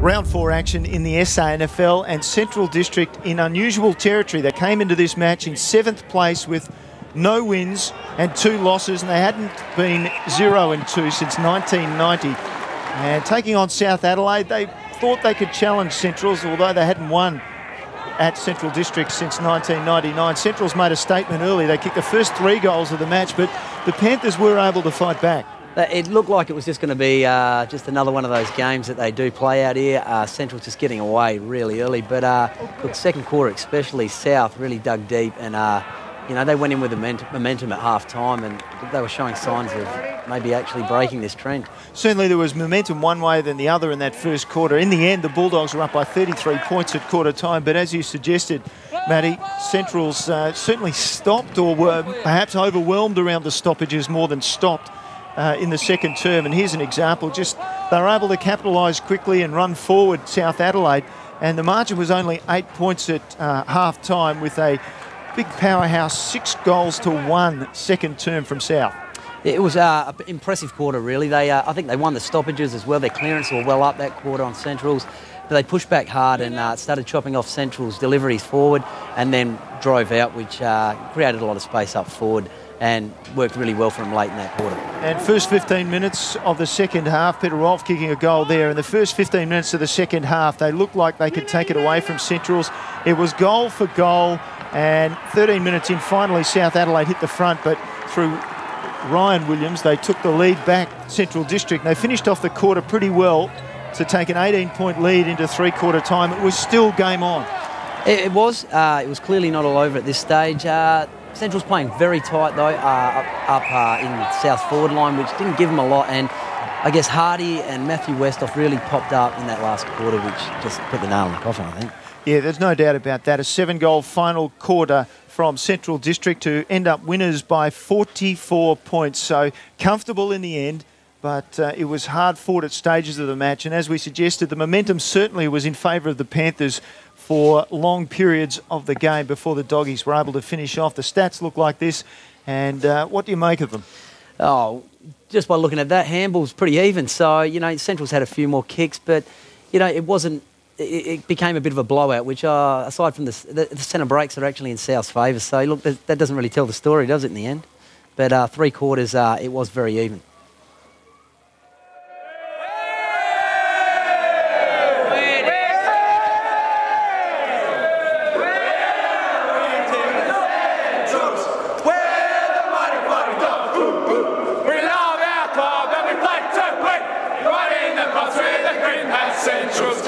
Round 4 action in the SANFL, and Central District in unusual territory. They came into this match in 7th place with no wins and 2 losses, and they hadn't been 0-2 since 1990. And taking on South Adelaide, they thought they could challenge Centrals, although they hadn't won at Central District since 1999. Centrals made a statement early. They kicked the first 3 goals of the match, but the Panthers were able to fight back. It looked like it was just going to be just another one of those games that they do play out here. Central's just getting away really early. But look, second quarter especially, South really dug deep and, they went in with momentum at half-time, and they were showing signs of maybe actually breaking this trend. Certainly there was momentum one way than the other in that first quarter. In the end, the Bulldogs were up by 33 points at quarter time. But as you suggested, Matty, Centrals certainly stopped, or were perhaps overwhelmed around the stoppages more than stopped in the second term. And here's an example. Just they were able to capitalise quickly and run forward South Adelaide, and the margin was only 8 points at half-time, with a big powerhouse 6-1 second term from South. It was an impressive quarter, really. I think they won the stoppages as well. Their clearance were well up that quarter on Centrals. But they pushed back hard and started chopping off Central's deliveries forward, and then drove out, which created a lot of space up forward and worked really well for them late in that quarter. And first 15 minutes of the second half, Peter Rolfe kicking a goal there. In the first 15 minutes of the second half, they looked like they could take it away from Centrals. It was goal for goal, and 13 minutes in, finally South Adelaide hit the front, but through Ryan Williams, they took the lead back, Central District. They finished off the quarter pretty well to take an 18-point lead into three-quarter time. It was still game on. It was clearly not all over at this stage. Central's playing very tight, though, up in the south forward line, which didn't give them a lot. And I guess Hardy and Matthew Westhoff really popped up in that last quarter, which just put the nail in the coffin, I think. Yeah, there's no doubt about that. A 7-goal final quarter from Central District to end up winners by 44 points. So comfortable in the end, but it was hard fought at stages of the match. And as we suggested, the momentum certainly was in favour of the Panthers for long periods of the game before the Doggies were able to finish off. The stats look like this, and what do you make of them? Oh, just by looking at that, handball's pretty even. So, Central's had a few more kicks, but, it wasn't... It became a bit of a blowout, which, aside from the centre breaks, are actually in South's favour. So, look, that doesn't really tell the story, does it, in the end? But 3 quarters, it was very even. Central's